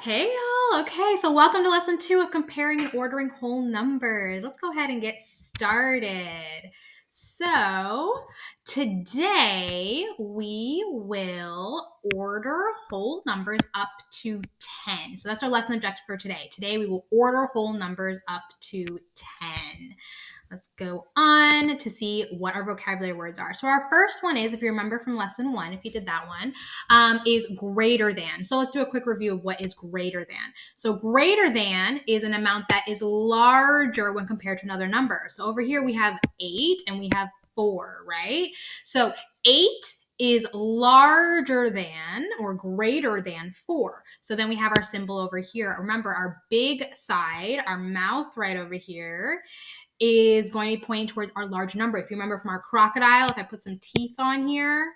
Hey y'all. Okay, so welcome to lesson 2 of comparing and ordering whole numbers. Let's go ahead and get started. So, today we will order whole numbers up to 10. So, that's our lesson objective for today. Today we will order whole numbers up to 10. Let's go on to see what our vocabulary words are. So our first one is, if you remember from lesson 1, if you did that one, is greater than. So let's do a quick review of what is greater than. So greater than is an amount that is larger when compared to another number. So over here we have 8 and we have 4, right? So 8 is larger than or greater than 4. So then we have our symbol over here. Remember, our big side, our mouth right over here, is going to be pointing towards our large number. If you remember from our crocodile, if I put some teeth on here,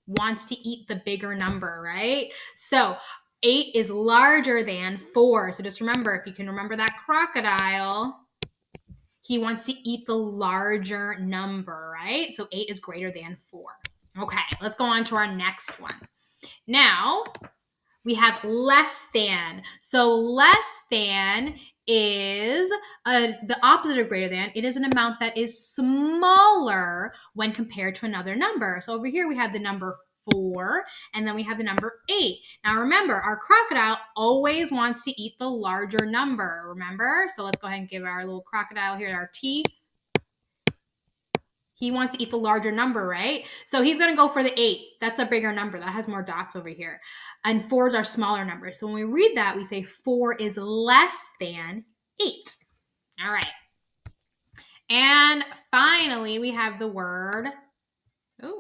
wants to eat the bigger number, right? So 8 is larger than 4. So just remember, if you can remember that crocodile, he wants to eat the larger number, right? So 8 is greater than 4. Okay, let's go on to our next one. Now, we have less than. So less than is the opposite of greater than. It is an amount that is smaller when compared to another number. So over here we have the number 4, and then we have the number 8. Now remember, our crocodile always wants to eat the larger number, remember? So let's go ahead and give our little crocodile here our teeth. He wants to eat the larger number, right? So he's going to go for the 8. That's a bigger number. That has more dots over here. And 4s are smaller numbers. So when we read that, we say 4 is less than 8. All right. And finally, we have the word, why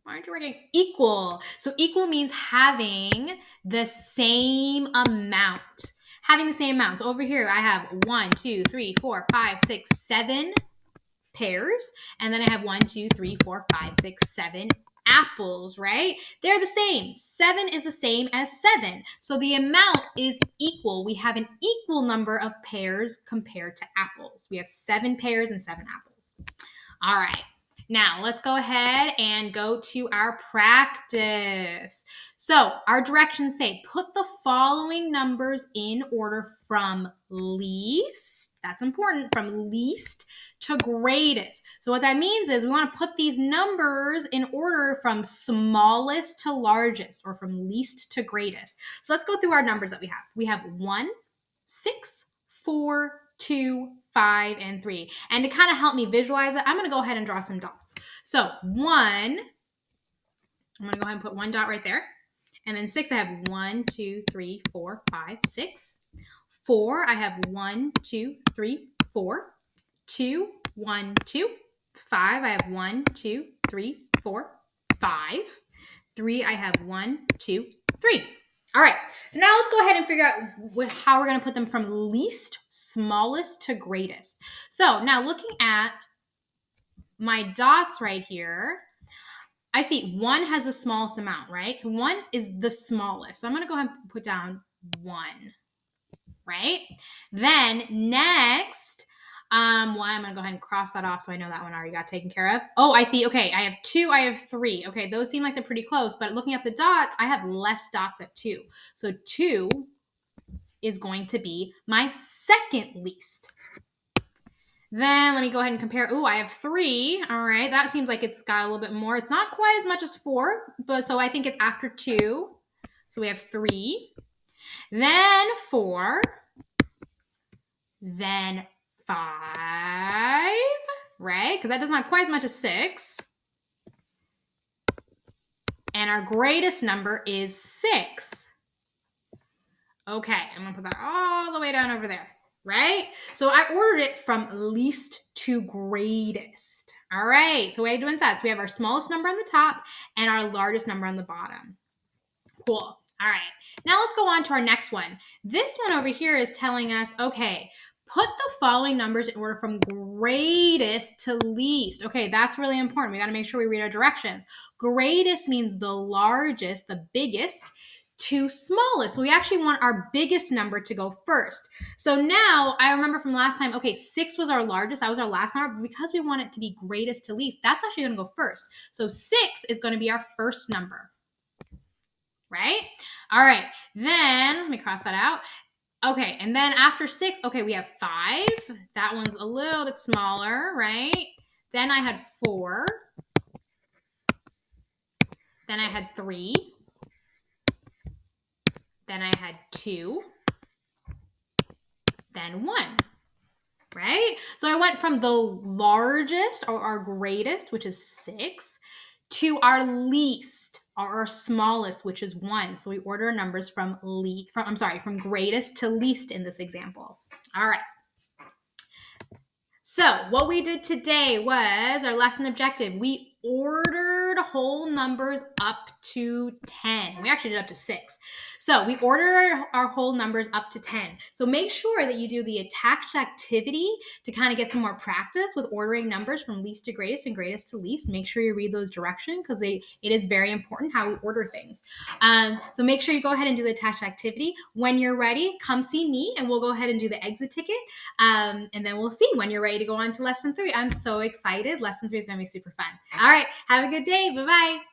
aren't you writing equal? So equal means having the same amount. Having the same amount. So over here, I have 1, 2, 3, 4, 5, 6, 7 pears, and then I have 1, 2, 3, 4, 5, 6, 7 apples, right? They're the same. 7 is the same as 7. So the amount is equal. We have an equal number of pears compared to apples. We have 7 pears and 7 apples. All right. Now, let's go ahead and go to our practice. So, our directions say put the following numbers in order from least, that's important, from least to greatest. So, what that means is we want to put these numbers in order from smallest to largest, or from least to greatest. So, let's go through our numbers that we have. We have 1, 6, 4, 2, 5, and 3. And to kind of help me visualize it, I'm going to go ahead and draw some dots. So 1, I'm going to go ahead and put 1 dot right there. And then 6, I have 1, 2, 3, 4, 5, 6. 4, I have 1, 2, 3, 4. 2, 1, 2. 5, I have 1, 2, 3, 4, 5. 3, I have 1, 2, 3. All right, so now let's go ahead and figure out how we're going to put them from least, smallest to greatest. So now looking at my dots right here, I see 1 has the smallest amount, right? So 1 is the smallest. So I'm going to go ahead and put down 1, right? Then next, I'm going to go ahead and cross that off so I know that one already got taken care of. Oh, I see. Okay, I have 2, I have 3. Okay, those seem like they're pretty close, but looking at the dots, I have less dots at 2. So 2 is going to be my second least. Then let me go ahead and compare. Ooh, I have 3. All right, that seems like it's got a little bit more. It's not quite as much as 4, but so I think it's after 2. So we have 3. Then 4. Then 5, right? Because that does not quite as much as 6. And our greatest number is 6. Okay, I'm going to put that all the way down over there, right? So I ordered it from least to greatest. All right, so we're doing that. So we have our smallest number on the top and our largest number on the bottom. Cool. All right, now let's go on to our next one. This one over here is telling us, okay, put the following numbers in order from greatest to least. Okay, that's really important. We got to make sure we read our directions. Greatest means the largest, the biggest, to smallest. So we actually want our biggest number to go first. So now I remember from last time, okay, 6 was our largest. That was our last number. But because we want it to be greatest to least, that's actually going to go first. So 6 is going to be our first number. right? All right, then let me cross that out. Okay, and then after 6, okay, we have 5. That one's a little bit smaller, right? Then I had 4. Then I had 3. Then I had 2. Then 1. Right? So I went from the largest or our greatest, which is 6, to our least or our smallest, which is 1. So we order our numbers from greatest to least in this example. All right. So what we did today was our lesson objective. We ordered whole numbers up to 10. We actually did up to 6. So we ordered our whole numbers up to 10. So make sure that you do the attached activity to kind of get some more practice with ordering numbers from least to greatest and greatest to least. Make sure you read those directions because it is very important how we order things. So make sure you go ahead and do the attached activity. When you're ready, come see me and we'll go ahead and do the exit ticket. And then we'll see when you're ready to go on to lesson 3. I'm so excited. Lesson 3 is going to be super fun. All right. Have a good day. Bye-bye.